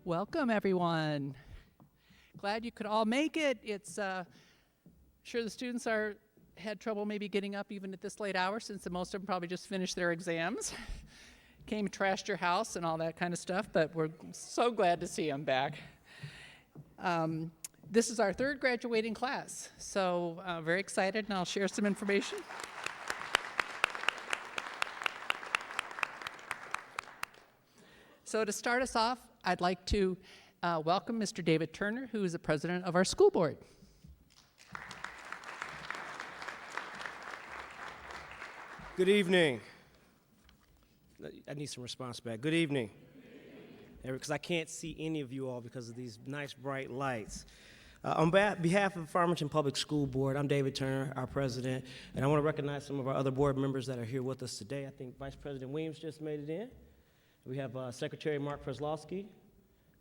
Welcome, everyone. Glad you could all make it. It's sure the students had trouble maybe getting up even at this late hour, since most of them probably just finished their exams, came trashed your house and all that kind of stuff, but we're so glad to see them back. This is our third graduating class, so very excited, and I'll share some information. So to start us off, I'd like to welcome Mr. David Turner, who is the president of our school board. Good evening. I need some response back. Good evening. Because I can't see any of you all because of these nice bright lights. On behalf of the Farmington Public School Board, I'm David Turner, our president, and I want to recognize some of our other board members that are here with us today. I think Vice President Weems just made it in. We have Secretary Mark Preslowski,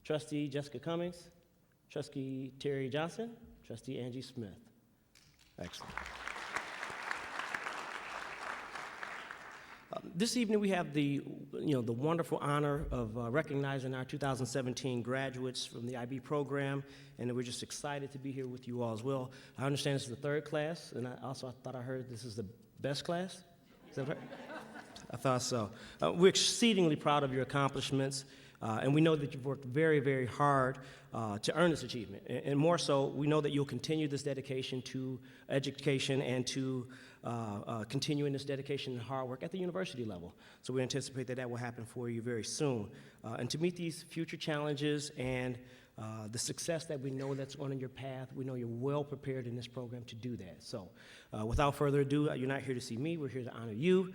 Trustee Jessica Cummings, Trustee Terry Johnson, Trustee Angie Smith. Excellent. This evening we have the wonderful honor of recognizing our 2017 graduates from the IB program, and we're just excited to be here with you all as well. I understand this is the third class, and I thought I heard this is the best class. Is that right? I thought so. We're exceedingly proud of your accomplishments, and we know that you've worked very, very hard to earn this achievement. And more so, we know that you'll continue this dedication to education and to continuing this dedication and hard work at the university level. So we anticipate that will happen for you very soon. And to meet these future challenges and the success that we know that's on your path, we know you're well prepared in this program to do that. So without further ado, you're not here to see me, we're here to honor you.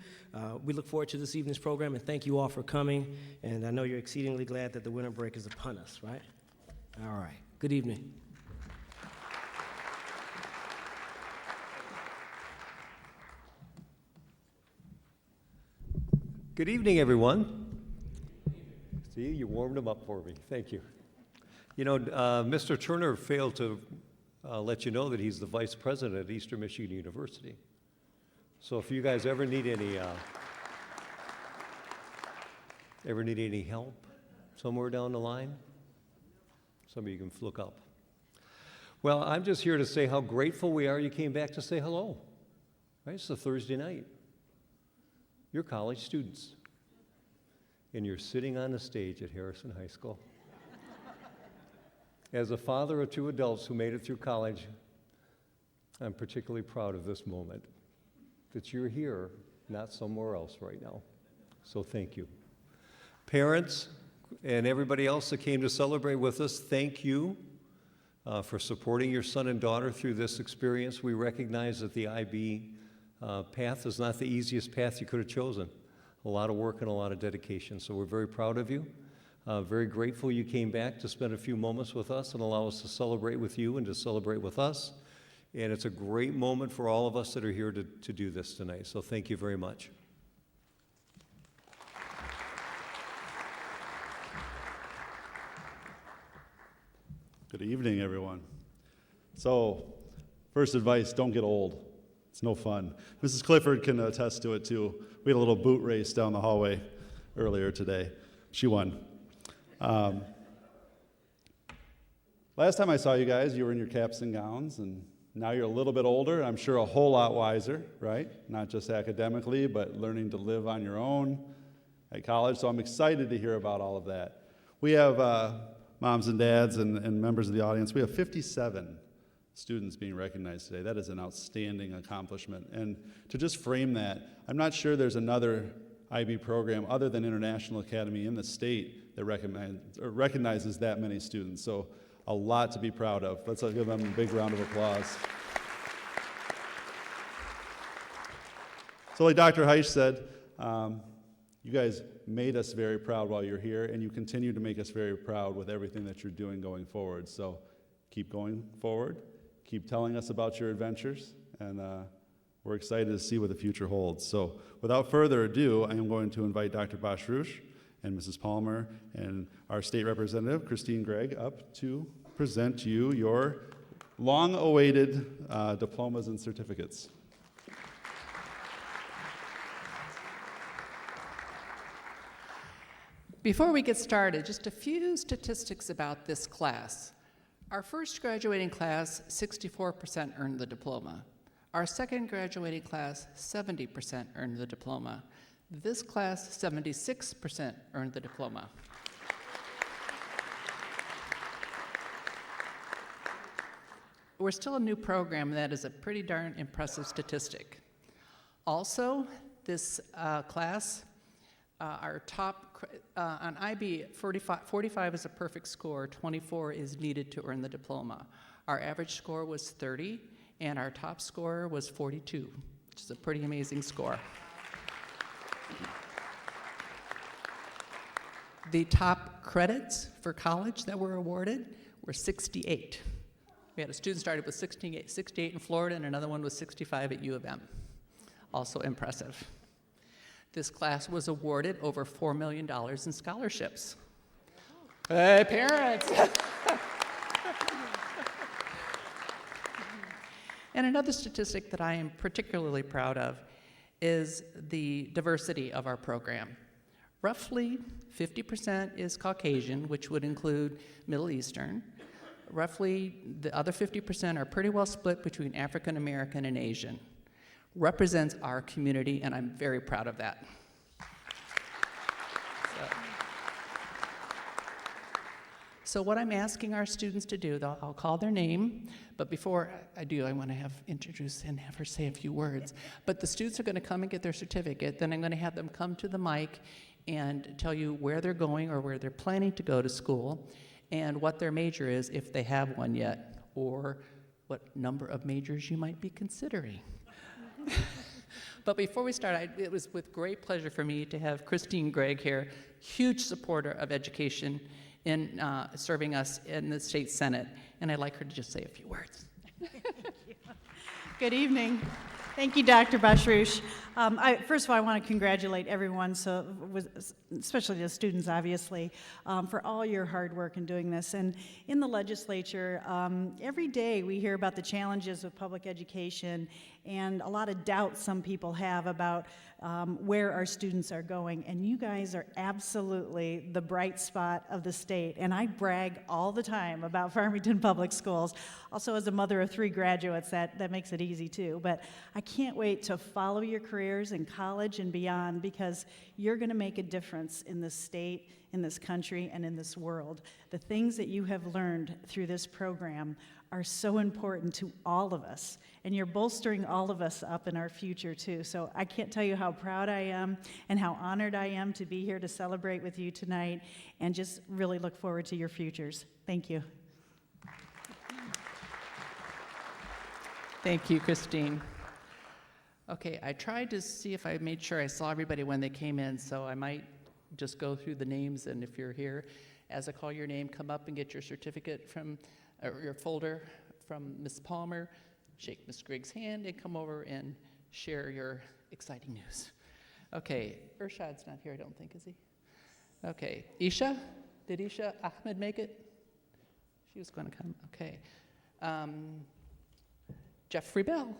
We look forward to this evening's program, and thank you all for coming. And I know you're exceedingly glad that the winter break is upon us, right? All right, good evening. Good evening, everyone. See, you warmed them up for me. Thank you. You know, Mr. Turner failed to let you know that he's the vice president at Eastern Michigan University. So if you guys ever need any help somewhere down the line, some of you can look up. Well, I'm just here to say how grateful we are you came back to say hello. Right? It's a Thursday night. You're college students, and you're sitting on the stage at Harrison High School. As a father of two adults who made it through college, I'm particularly proud of this moment, that you're here, not somewhere else right now. So thank you. Parents and everybody else that came to celebrate with us, thank you for supporting your son and daughter through this experience. We recognize that the IB path is not the easiest path you could have chosen. A lot of work and a lot of dedication. So we're very proud of you. Very grateful you came back to spend a few moments with us and allow us to celebrate with you and to celebrate with us. And it's a great moment for all of us that are here to do this tonight. So thank you very much. Good evening, everyone. So, first advice, don't get old. It's no fun. Mrs. Clifford can attest to it, too. We had a little boot race down the hallway earlier today. She won. Last time I saw you guys, you were in your caps and gowns, and now you're a little bit older. I'm sure a whole lot wiser, right? Not just academically, but learning to live on your own at college. So I'm excited to hear about all of that. We have moms and dads and members of the audience. We have 57 students being recognized today. That is an outstanding accomplishment. And to just frame that, I'm not sure there's another IB program other than International Academy in the state that recognizes that many students. So a lot to be proud of. Let's give them a big round of applause. So like Dr. Heisch said, you guys made us very proud while you're here, and you continue to make us very proud with everything that you're doing going forward. So keep going forward, keep telling us about your adventures, and we're excited to see what the future holds. So without further ado, I am going to invite Dr. Bashroush and Mrs. Palmer and our state representative, Christine Gregg, up to present to you your long-awaited diplomas and certificates. Before we get started, just a few statistics about this class. Our first graduating class, 64% earned the diploma. Our second graduating class, 70% earned the diploma. This class, 76% earned the diploma. We're still a new program, and that is a pretty darn impressive statistic. Also, this class, our top, on IB, 45 is a perfect score, 24 is needed to earn the diploma. Our average score was 30, and our top score was 42, which is a pretty amazing score. The top credits for college that were awarded were 68. We had a student started with 68 in Florida, and another one was 65 at U of M. Also impressive. This class was awarded over $4 million in scholarships. Hey, parents! And another statistic that I am particularly proud of is the diversity of our program. Roughly 50% is Caucasian, which would include Middle Eastern. Roughly the other 50% are pretty well split between African American and Asian. Represents our community, and I'm very proud of that. So what I'm asking our students to do, though, I'll call their name, but before I do, I want to introduce and have her say a few words. But the students are going to come and get their certificate, then I'm going to have them come to the mic and tell you where they're going or where they're planning to go to school, and what their major is, if they have one yet, or what number of majors you might be considering. But before we start, it was with great pleasure for me to have Christine Gregg here, huge supporter of education in serving us in the state senate, and I'd like her to just say a few words. Good evening. Thank you, Dr. Bashroush. First of all, I want to congratulate everyone, especially the students, obviously, for all your hard work in doing this. And in the legislature, every day we hear about the challenges of public education and a lot of doubts some people have about where our students are going. And you guys are absolutely the bright spot of the state. And I brag all the time about Farmington Public Schools. Also, as a mother of 3 graduates, that makes it easy too. But I can't wait to follow your careers in college and beyond, because you're going to make a difference in this state, in this country, and in this world. The things that you have learned through this program are so important to all of us, and you're bolstering all of us up in our future too. So I can't tell you how proud I am and how honored I am to be here to celebrate with you tonight, and just really look forward to your futures. Thank you. Thank you, Christine. Okay, I tried to see if I made sure I saw everybody when they came in, so I might just go through the names, and if you're here, as I call your name, come up and get your certificate from, or your folder from Ms. Palmer, shake Ms. Gregg's hand, and come over and share your exciting news. Okay, Irshad's not here, I don't think, is he? Okay, Isha? Did Isha Ahmed make it? She was going to come, okay. Jeffrey Bell.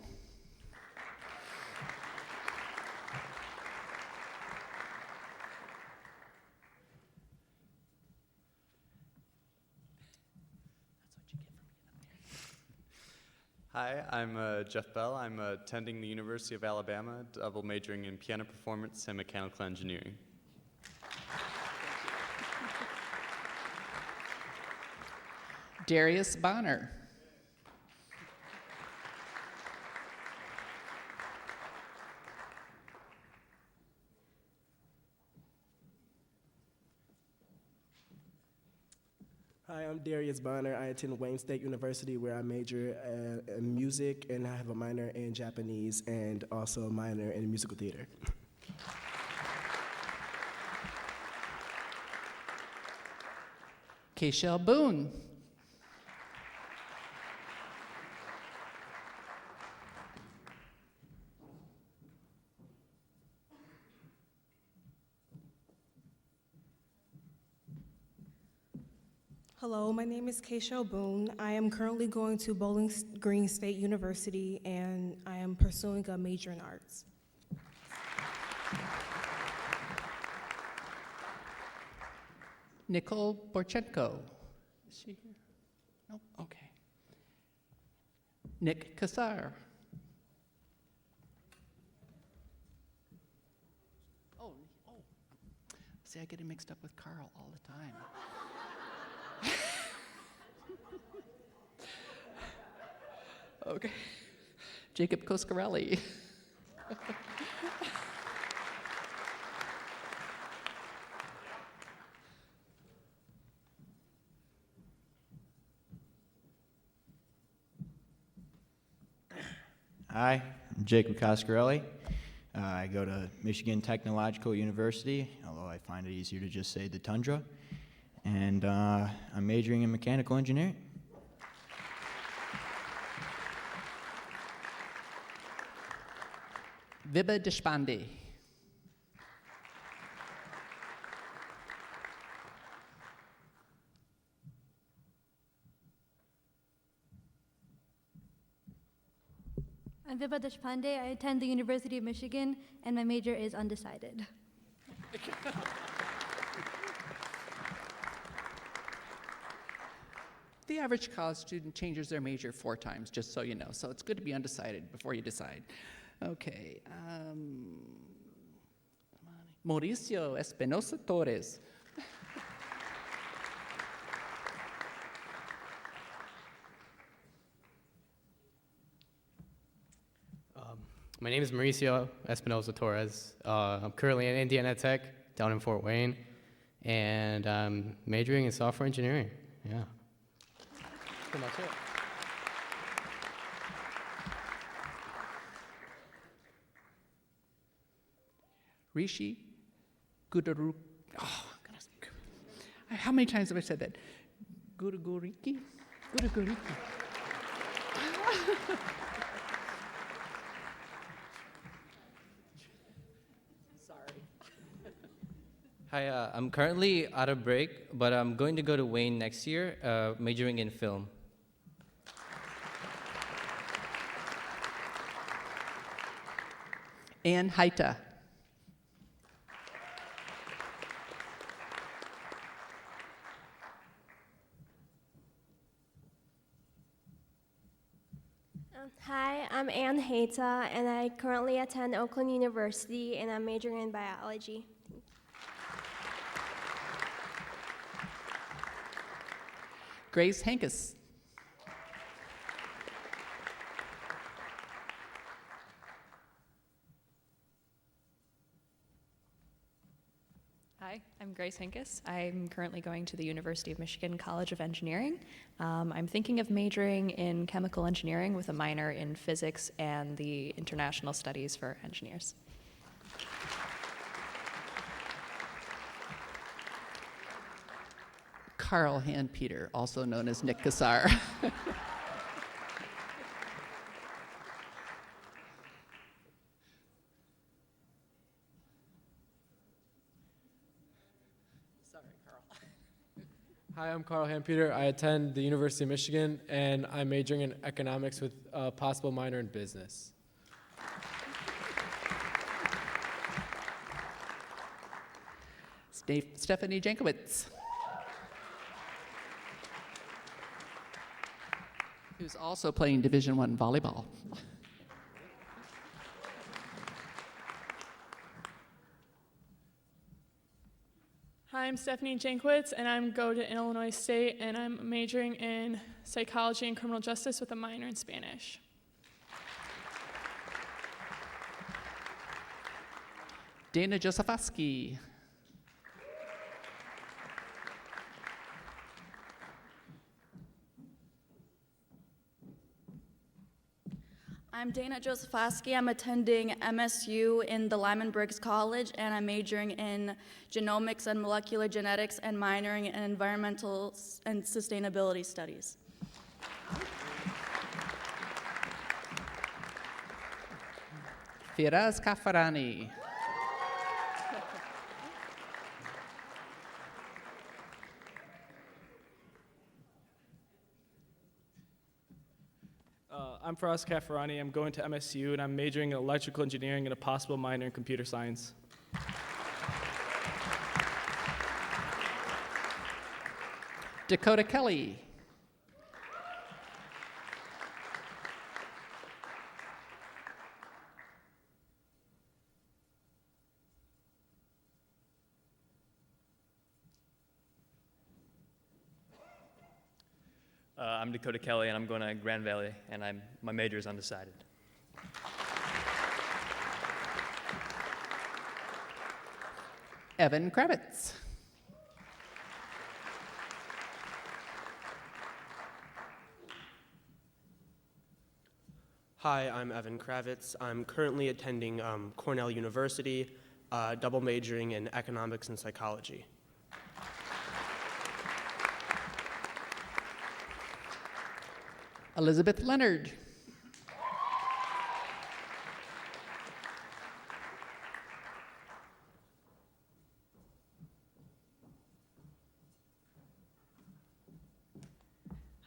Hi, I'm Jeff Bell. I'm attending the University of Alabama, double majoring in piano performance and mechanical engineering. Darius Bonner. Hi, I'm Darius Bonner. I attend Wayne State University, where I major in music, and I have a minor in Japanese and also a minor in musical theater. Keishel Boone. Hello, my name is Keishel Boone. I am currently going to Bowling Green State University, and I am pursuing a major in arts. Nicole Borchenko. Is she here? No? Okay. Nick Kassar. Oh. See, I get him mixed up with Carl all the time. Okay. Jacob Coscarelli. Hi, I'm Jacob Coscarelli. I go to Michigan Technological University, although I find it easier to just say the Tundra. And I'm majoring in mechanical engineering. Vibha Deshpande. I'm Vibha Deshpande. I attend the University of Michigan, and my major is undecided. The average college student changes their major 4 times, just so you know. So it's good to be undecided before you decide. Okay. Mauricio Espinosa Torres. My name is Mauricio Espinosa Torres. I'm currently at Indiana Tech down in Fort Wayne, and I'm majoring in software engineering. Yeah. That's pretty much it. Rishi Gudaru. Oh, how many times have I said that? Gudaguriki? Gudaguriki. Hi, I'm currently out of break, but I'm going to go to Wayne next year, majoring in film. Ann Haita. Hi, I'm Ann Haita, and I currently attend Oakland University, and I'm majoring in biology. Grace Hankus. Hi, I'm Grace Hankus. I'm currently going to the University of Michigan College of Engineering. I'm thinking of majoring in chemical engineering with a minor in physics and the international studies for engineers. Carl Handpeter, also known as Nick Kassar. Hi, I'm Carl Handpeter. I attend the University of Michigan, and I'm majoring in economics with a possible minor in business. Stephanie Jankowitz, who's also playing Division I volleyball. Hi, I'm Stephanie Jankowitz, and I'm going to Illinois State, and I'm majoring in psychology and criminal justice with a minor in Spanish. Dana Josefowski. I'm Dana Josefowski. I'm attending MSU in the Lyman Briggs College, and I'm majoring in genomics and molecular genetics and minoring in environmental and sustainability studies. Firaz Kafarani. I'm Faraz Kafarani. I'm going to MSU, and I'm majoring in electrical engineering and a possible minor in computer science. Dakota Kelly. I'm Dakota Kelly, and I'm going to Grand Valley, and my major is undecided. Evan Kravitz. Hi, I'm Evan Kravitz. I'm currently attending Cornell University, double majoring in economics and psychology. Elizabeth Leonard.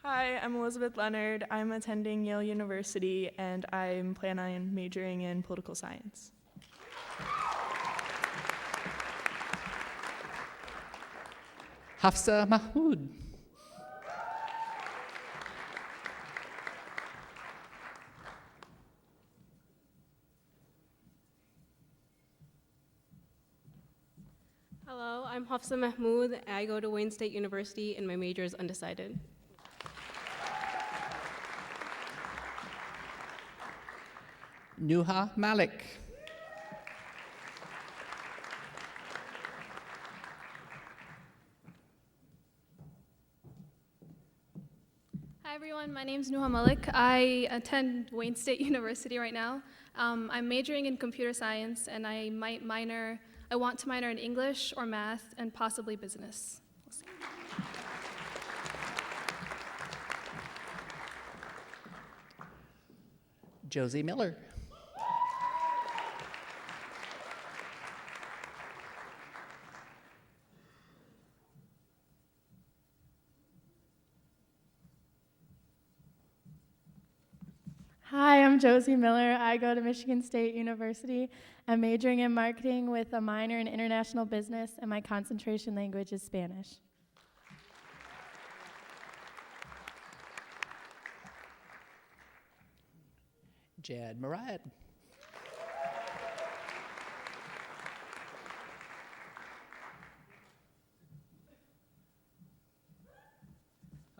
Hi, I'm Elizabeth Leonard. I'm attending Yale University, and I'm planning on majoring in political science. Hafsa Mahmood. Hello, I'm Hafsa Mahmood. I go to Wayne State University, and my major is undecided. Nuha Malik. Hi everyone, my name is Nuha Malik. I attend Wayne State University right now. I'm majoring in computer science, and I want to minor in English or math and possibly business. We'll see. Josie Miller. Hi, I'm Josie Miller. I go to Michigan State University. I'm majoring in marketing with a minor in international business, and my concentration language is Spanish. Jad Murad.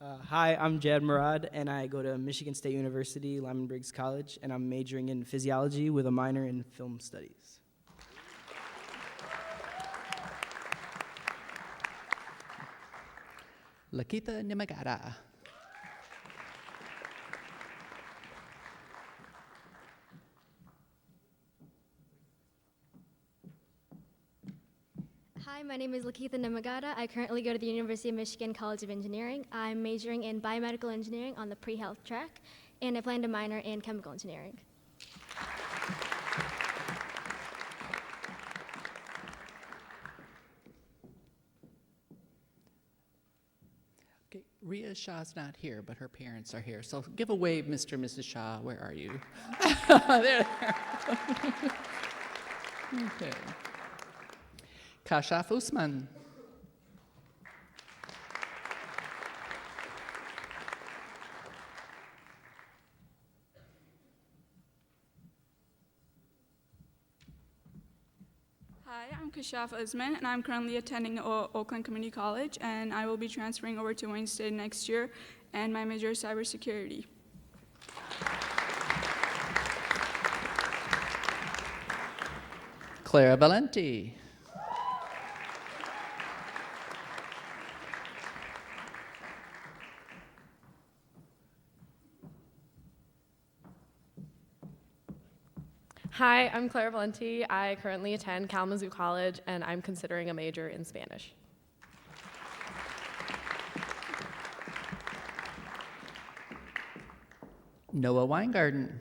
Hi, I'm Jad Murad, and I go to Michigan State University, Lyman Briggs College, and I'm majoring in physiology with a minor in film studies. Lakitha Nimagata. Hi, my name is Lakitha Nimagata. I currently go to the University of Michigan College of Engineering. I'm majoring in biomedical engineering on the pre-health track, and I plan to minor in chemical engineering. Okay, Rhea Shah's not here, but her parents are here. So give a wave, Mr. and Mrs. Shah. Where are you? There. Okay. Kashaf Usman. Hi, I'm Kashaf Usman, and I'm currently attending Oakland Community College, and I will be transferring over to Wayne State next year, and my major is cybersecurity. Clara Valenti. Hi, I'm Claire Valenti. I currently attend Kalamazoo College, and I'm considering a major in Spanish. Noah Weingarten.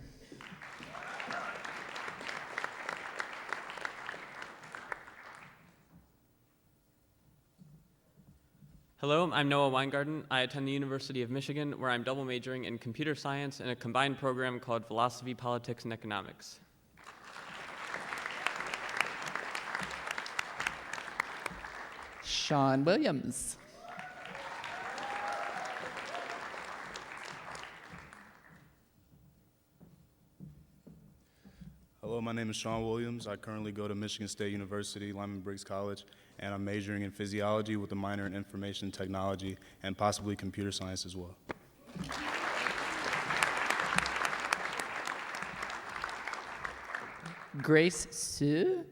Hello, I'm Noah Weingarten. I attend the University of Michigan, where I'm double majoring in computer science in a combined program called Philosophy, Politics, and Economics. Sean Williams. Hello, my name is Sean Williams. I currently go to Michigan State University, Lyman Briggs College, and I'm majoring in physiology with a minor in information technology and possibly computer science as well. Grace Sue.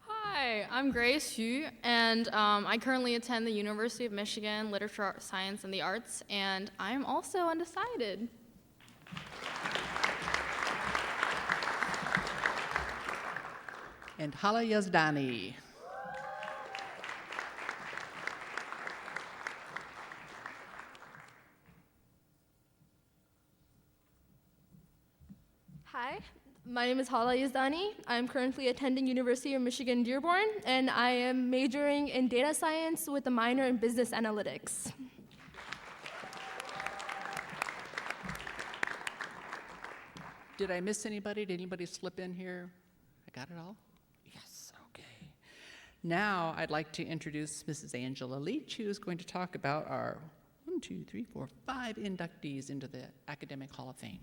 Hi, I'm Grace Hugh, and I currently attend the University of Michigan Literature, Science, and the Arts, and I'm also undecided. And Hala Yazdani. Hi, my name is Hala Yazdani. I'm currently attending University of Michigan Dearborn, and I am majoring in data science with a minor in business analytics. Did I miss anybody? Did anybody slip in here? I got it all? Yes, okay. Now I'd like to introduce Mrs. Angela Leach, who is going to talk about our 5 inductees into the Academic Hall of Fame.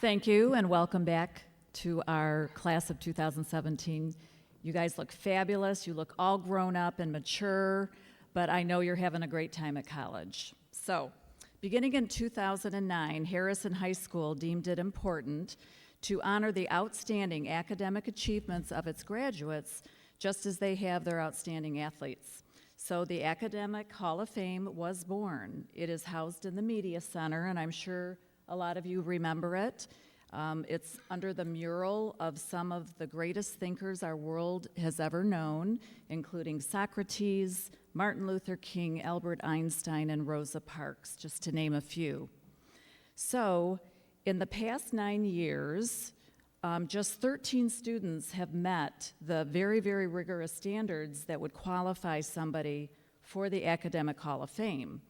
Thank you, and welcome back to our class of 2017. You guys look fabulous. You look all grown up and mature, but I know you're having a great time at college. So, beginning in 2009, Harrison High School deemed it important to honor the outstanding academic achievements of its graduates, just as they have their outstanding athletes. So the Academic Hall of Fame was born. It is housed in the Media Center, and I'm sure a lot of you remember it. It's under the mural of some of the greatest thinkers our world has ever known, including Socrates, Martin Luther King, Albert Einstein, and Rosa Parks, just to name a few. So, in the past 9 years, just 13 students have met the very, very rigorous standards that would qualify somebody for the Academic Hall of Fame.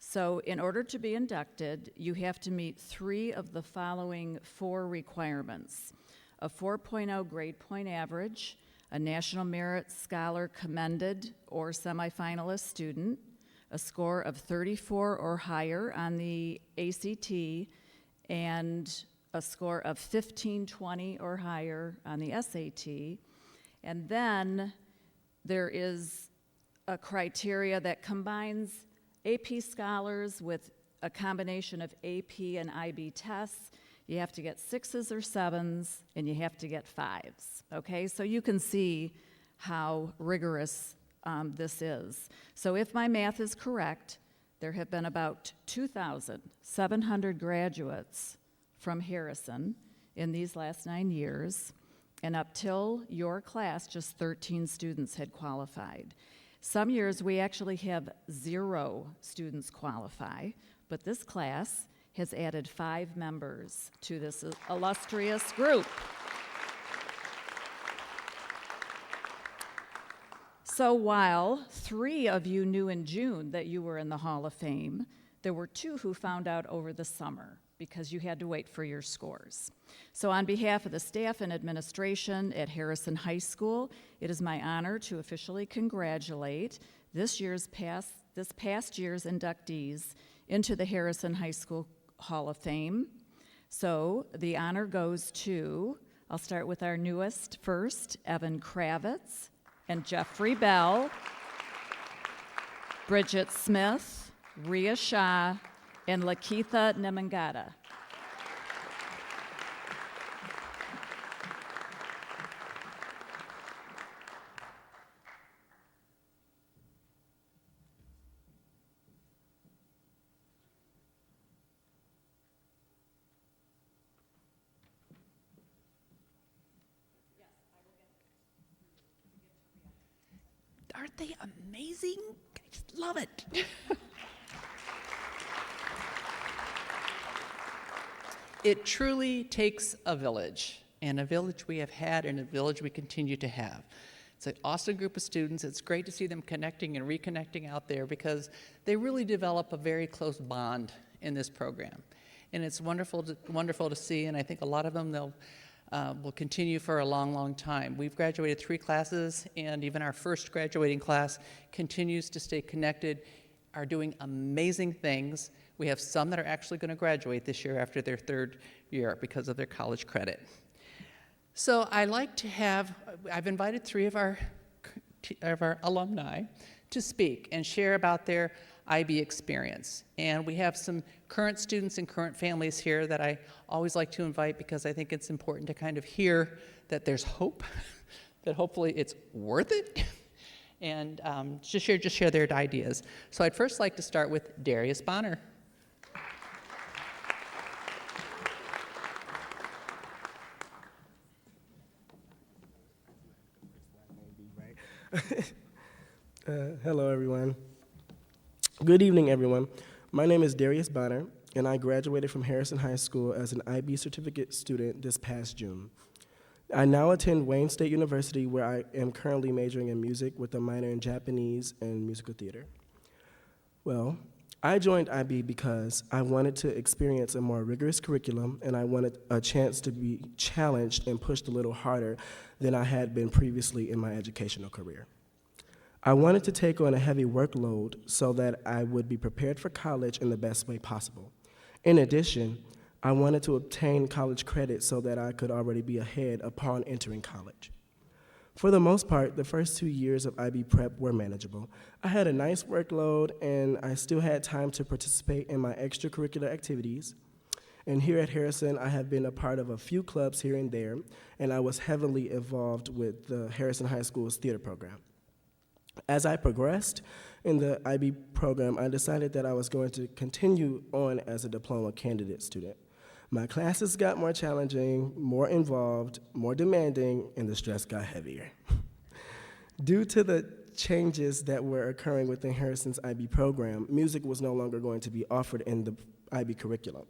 So in order to be inducted, you have to meet 3 of the following 4 requirements: a 4.0 grade point average, a National Merit Scholar commended or semifinalist student, a score of 34 or higher on the ACT, and a score of 1520 or higher on the SAT. And then there is a criteria that combines AP scholars with a combination of AP and IB tests. You have to get 6s or 7s, and you have to get 5s, okay? So you can see how rigorous this is. So if my math is correct, there have been about 2,700 graduates from Harrison in these last 9 years, and up till your class, just 13 students had qualified. Some years we actually have 0 students qualify, but this class has added 5 members to this illustrious group. So while 3 of you knew in June that you were in the Hall of Fame, there were 2 who found out over the summer because you had to wait for your scores. So on behalf of the staff and administration at Harrison High School, it is my honor to officially congratulate this past year's inductees into the Harrison High School Hall of Fame. So the honor goes to, I'll start with our newest first, Evan Kravitz and Jeffrey Bell, Bridget Smith, Rhea Shah, and Lakitha Nemangata. Aren't they amazing? I just love it. It truly takes a village, and a village we have had and a village we continue to have. It's an awesome group of students. It's great to see them connecting and reconnecting out there because they really develop a very close bond in this program. and it's wonderful to see, and I think a lot of them will continue for a long, long time. We've graduated 3 classes, and even our first graduating class continues to stay connected, are doing amazing things. We have some that are actually going to graduate this year after their 3rd year because of their college credit. So I've invited 3 of our alumni to speak and share about their IB experience. And we have some current students and current families here that I always like to invite because I think it's important to kind of hear that there's hope, that hopefully it's worth it, and just share their ideas. So I'd first like to start with Darius Bonner. Hello, everyone. Good evening, everyone. My name is Darius Bonner, and I graduated from Harrison High School as an IB certificate student this past June. I now attend Wayne State University, where I am currently majoring in music with a minor in Japanese and musical theater. Well, I joined IB because I wanted to experience a more rigorous curriculum, and I wanted a chance to be challenged and pushed a little harder than I had been previously in my educational career. I wanted to take on a heavy workload so that I would be prepared for college in the best way possible. In addition, I wanted to obtain college credit so that I could already be ahead upon entering college. For the most part, the first 2 years of IB prep were manageable. I had a nice workload, and I still had time to participate in my extracurricular activities. And here at Harrison, I have been a part of a few clubs here and there, and I was heavily involved with the Harrison High School's theater program. As I progressed in the IB program, I decided that I was going to continue on as a diploma candidate student. My classes got more challenging, more involved, more demanding, and the stress got heavier. Due to the changes that were occurring within Harrison's IB program, music was no longer going to be offered in the IB curriculum.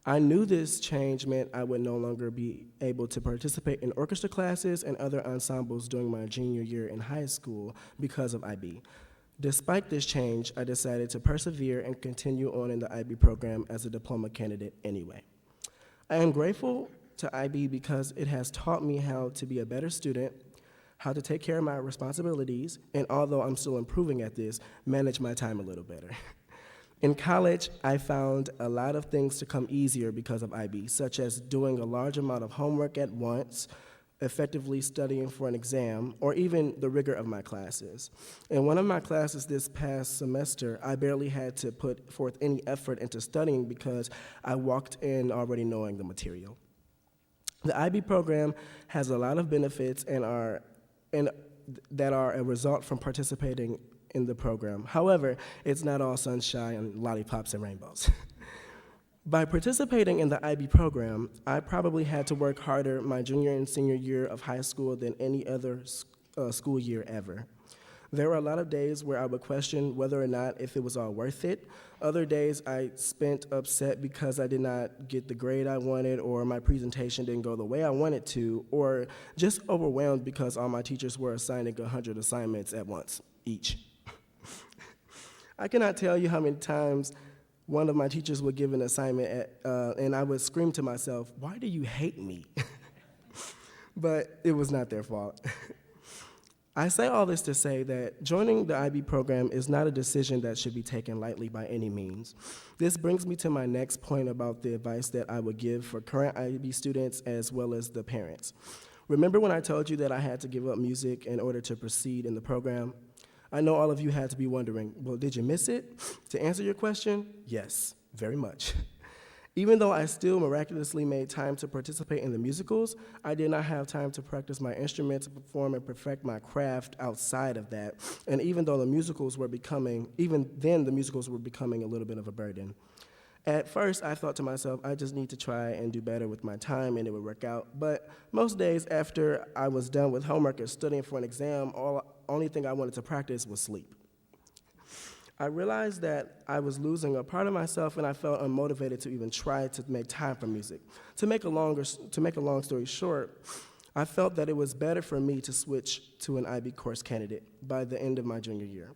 I knew this change meant I would no longer be able to participate in orchestra classes and other ensembles during my junior year in high school because of IB. Despite this change, I decided to persevere and continue on in the IB program as a diploma candidate anyway. I am grateful to IB because it has taught me how to be a better student, how to take care of my responsibilities, and although I'm still improving at this, manage my time a little better. In college, I found a lot of things to come easier because of IB, such as doing a large amount of homework at once, effectively studying for an exam, or even the rigor of my classes. In one of my classes this past semester, I barely had to put forth any effort into studying because I walked in already knowing the material. The IB program has a lot of benefits that are a result from participating in the program. However, it's not all sunshine and lollipops and rainbows. By participating in the IB program, I probably had to work harder my junior and senior year of high school than any other school year ever. There were a lot of days where I would question whether or not if it was all worth it. Other days I spent upset because I did not get the grade I wanted, or my presentation didn't go the way I wanted to, or just overwhelmed because all my teachers were assigning 100 assignments at once, each. I cannot tell you how many times one of my teachers would give an assignment and I would scream to myself, "Why do you hate me?" But it was not their fault. I say all this to say that joining the IB program is not a decision that should be taken lightly by any means. This brings me to my next point about the advice that I would give for current IB students as well as the parents. Remember when I told you that I had to give up music in order to proceed in the program? I know all of you had to be wondering, well, did you miss it? To answer your question, yes, very much. Even though I still miraculously made time to participate in the musicals, I did not have time to practice my instrument, to perform and perfect my craft outside of that. And even then, the musicals were becoming a little bit of a burden. At first, I thought to myself, I just need to try and do better with my time and it would work out. But most days after I was done with homework or studying for an exam, only thing I wanted to practice was sleep. I realized that I was losing a part of myself and I felt unmotivated to even try to make time for music. To make a long story short, I felt that it was better for me to switch to an IB course candidate by the end of my junior year.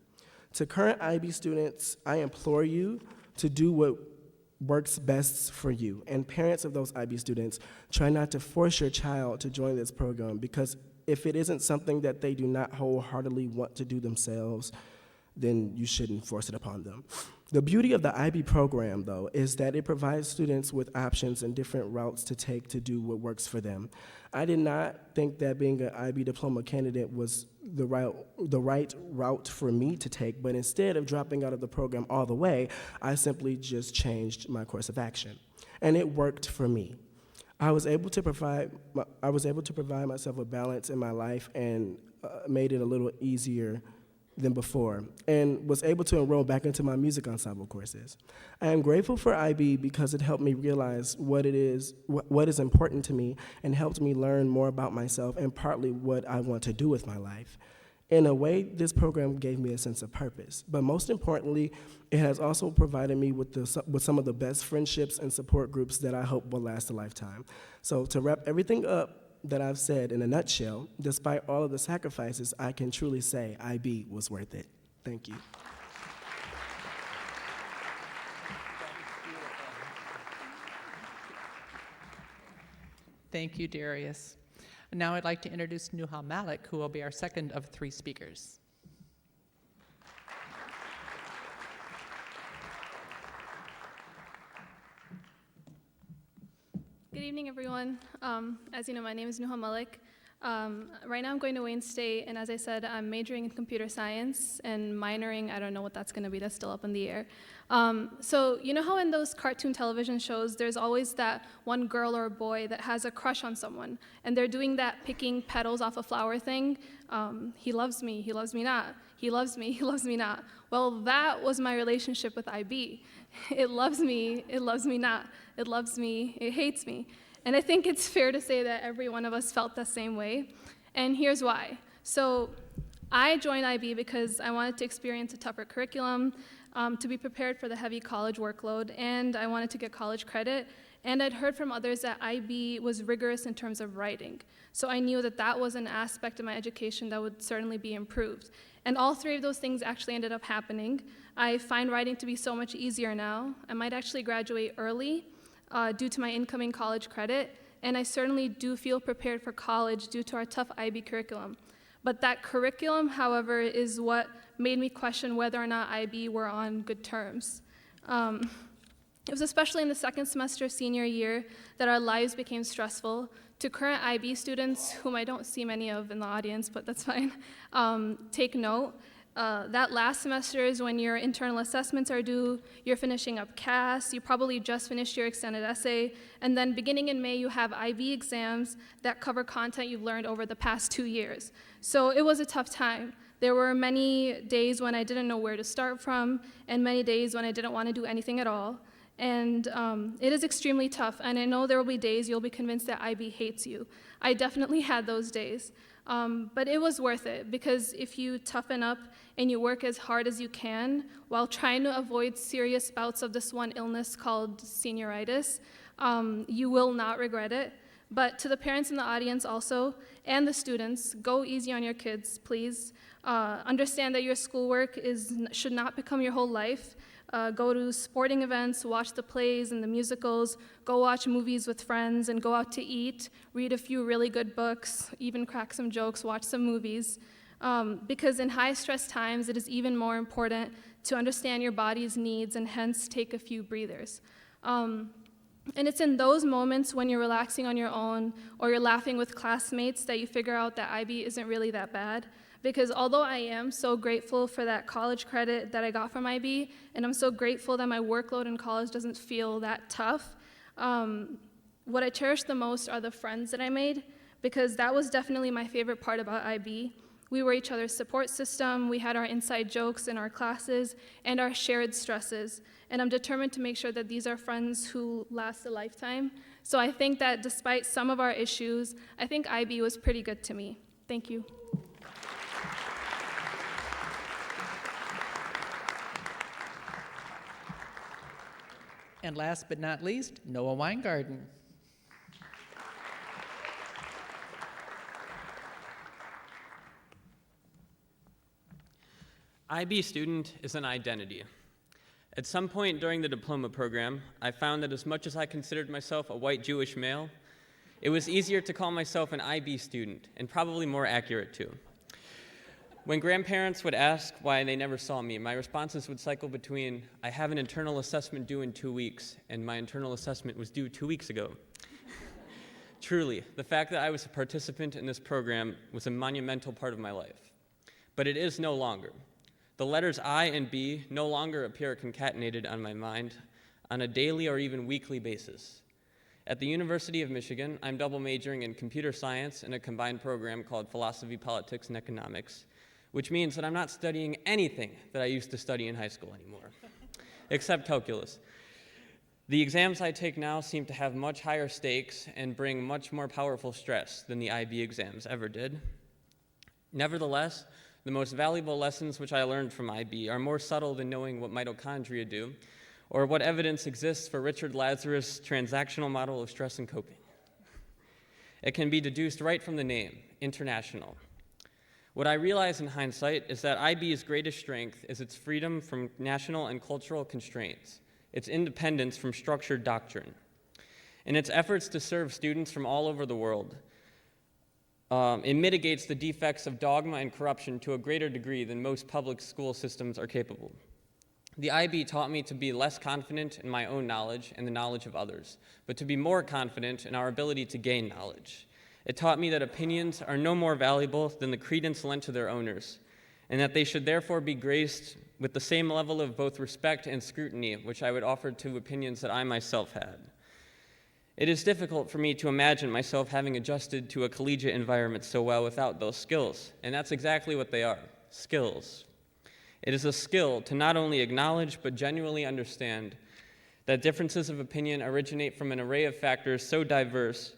To current IB students, I implore you to do works best for you. And parents of those IB students, try not to force your child to join this program, because if it isn't something that they do not wholeheartedly want to do themselves, then you shouldn't force it upon them. The beauty of the IB program, though, is that it provides students with options and different routes to take to do what works for them. I did not think that being an IB diploma candidate was the right route for me to take, but instead of dropping out of the program all the way, I simply just changed my course of action. And it worked for me. I was able to provide myself a balance in my life and made it a little easier than before, and was able to enroll back into my music ensemble courses. I am grateful for IB because it helped me realize what is important to me and helped me learn more about myself and partly what I want to do with my life. In a way, this program gave me a sense of purpose, but most importantly, it has also provided me with some of the best friendships and support groups that I hope will last a lifetime. So to wrap everything up that I've said in a nutshell, despite all of the sacrifices, I can truly say IB was worth it. Thank you. Thank you, Darius. Now I'd like to introduce Nuha Malik, who will be our second of 3 speakers. Good evening, everyone. As you know, my name is Nuha Malik. Right now I'm going to Wayne State, and as I said, I'm majoring in computer science and minoring, I don't know what that's going to be, that's still up in the air. So you know how in those cartoon television shows, there's always that one girl or boy that has a crush on someone, and they're doing that picking petals off a flower thing. He loves me not. He loves me, he loves me not. Well, that was my relationship with IB. It loves me not. It loves me, it hates me. And I think it's fair to say that every one of us felt the same way. And here's why. So I joined IB because I wanted to experience a tougher curriculum, to be prepared for the heavy college workload, and I wanted to get college credit. And I'd heard from others that IB was rigorous in terms of writing. So I knew that that was an aspect of my education that would certainly be improved. And all 3 of those things actually ended up happening. I find writing to be so much easier now. I might actually graduate early due to my incoming college credit, and I certainly do feel prepared for college due to our tough IB curriculum. But that curriculum, however, is what made me question whether or not IB were on good terms. It was especially in the second semester senior year that our lives became stressful. To current IB students, whom I don't see many of in the audience, but that's fine, take note. That last semester is when your internal assessments are due, you're finishing up CAS, you probably just finished your extended essay, and then beginning in May you have IB exams that cover content you've learned over the past 2 years. So it was a tough time. There were many days when I didn't know where to start from, and many days when I didn't want to do anything at all. And it is extremely tough, and I know there will be days you'll be convinced that IB hates you. I definitely had those days. But it was worth it, because if you toughen up and you work as hard as you can while trying to avoid serious bouts of this one illness called senioritis, you will not regret it. But to the parents in the audience also, and the students, go easy on your kids, please. Understand that your schoolwork should not become your whole life. Go to sporting events, watch the plays and the musicals, go watch movies with friends, and go out to eat, read a few really good books, even crack some jokes, watch some movies. Because in high-stress times, it is even more important to understand your body's needs and hence take a few breathers. And it's in those moments when you're relaxing on your own or you're laughing with classmates that you figure out that IB isn't really that bad. Because although I am so grateful for that college credit that I got from IB, and I'm so grateful that my workload in college doesn't feel that tough, what I cherish the most are the friends that I made, because that was definitely my favorite part about IB. We were each other's support system, we had our inside jokes in our classes, and our shared stresses. And I'm determined to make sure that these are friends who last a lifetime. So I think that despite some of our issues, I think IB was pretty good to me. Thank you. And last but not least, Noah Weingarten. IB student is an identity. At some point during the diploma program, I found that as much as I considered myself a white Jewish male, it was easier to call myself an IB student, and probably more accurate too. When grandparents would ask why they never saw me, my responses would cycle between, I have an internal assessment due in 2 weeks, and my internal assessment was due 2 weeks ago. Truly, the fact that I was a participant in this program was a monumental part of my life. But it is no longer. The letters I and B no longer appear concatenated on my mind on a daily or even weekly basis. At the University of Michigan, I'm double majoring in computer science in a combined program called Philosophy, Politics, and Economics, which means that I'm not studying anything that I used to study in high school anymore, except calculus. The exams I take now seem to have much higher stakes and bring much more powerful stress than the IB exams ever did. Nevertheless, the most valuable lessons which I learned from IB are more subtle than knowing what mitochondria do, or what evidence exists for Richard Lazarus' transactional model of stress and coping. It can be deduced right from the name, international. What I realize in hindsight is that IB's greatest strength is its freedom from national and cultural constraints, its independence from structured doctrine. In its efforts to serve students from all over the world, it mitigates the defects of dogma and corruption to a greater degree than most public school systems are capable. The IB taught me to be less confident in my own knowledge and the knowledge of others, but to be more confident in our ability to gain knowledge. It taught me that opinions are no more valuable than the credence lent to their owners, and that they should therefore be graced with the same level of both respect and scrutiny which I would offer to opinions that I myself had. It is difficult for me to imagine myself having adjusted to a collegiate environment so well without those skills, and that's exactly what they are, skills. It is a skill to not only acknowledge but genuinely understand that differences of opinion originate from an array of factors so diverse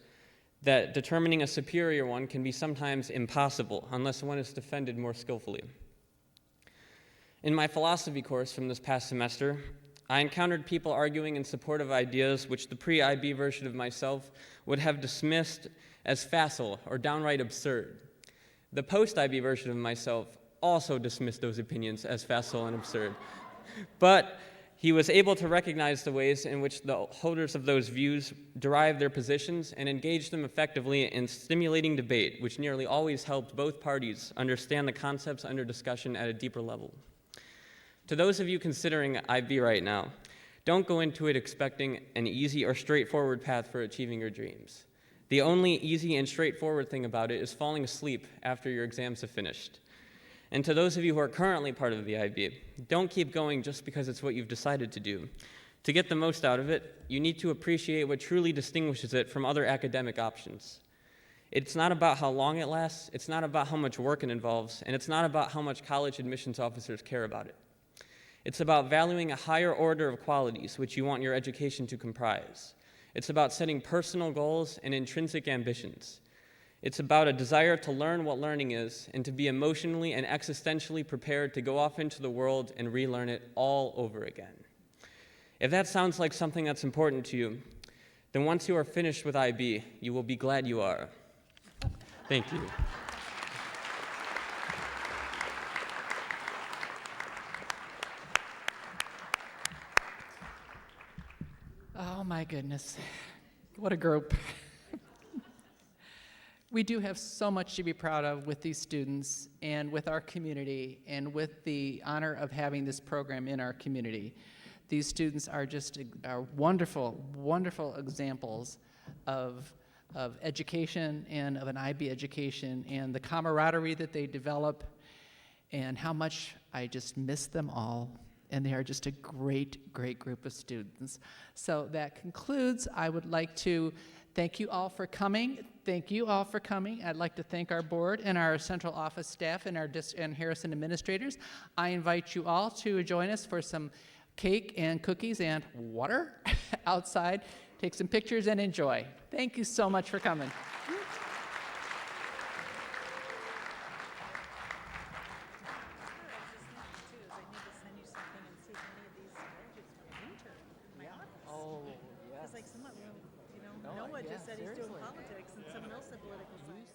that determining a superior one can be sometimes impossible unless one is defended more skillfully. In my philosophy course from this past semester, I encountered people arguing in support of ideas which the pre-IB version of myself would have dismissed as facile or downright absurd. The post-IB version of myself also dismissed those opinions as facile and absurd. But he was able to recognize the ways in which the holders of those views derive their positions and engage them effectively in stimulating debate, which nearly always helped both parties understand the concepts under discussion at a deeper level. To those of you considering IB right now, don't go into it expecting an easy or straightforward path for achieving your dreams. The only easy and straightforward thing about it is falling asleep after your exams have finished. And to those of you who are currently part of the IB, don't keep going just because it's what you've decided to do. To get the most out of it, you need to appreciate what truly distinguishes it from other academic options. It's not about how long it lasts, it's not about how much work it involves, and it's not about how much college admissions officers care about it. It's about valuing a higher order of qualities which you want your education to comprise. It's about setting personal goals and intrinsic ambitions. It's about a desire to learn what learning is and to be emotionally and existentially prepared to go off into the world and relearn it all over again. If that sounds like something that's important to you, then once you are finished with IB, you will be glad you are. Thank you. Oh my goodness, what a group. We do have so much to be proud of with these students and with our community and with the honor of having this program in our community. These students are just wonderful, wonderful examples of education and of an IB education and the camaraderie that they develop and how much I just miss them all. And they are just a great, great group of students. So that concludes. I would like to thank you all for coming. Thank you all for coming. I'd like to thank our board and our central office staff and our and Harrison administrators. I invite you all to join us for some cake and cookies and water outside. Take some pictures and enjoy. Thank you so much for coming. Noah just said he's doing politics, and someone else said political science.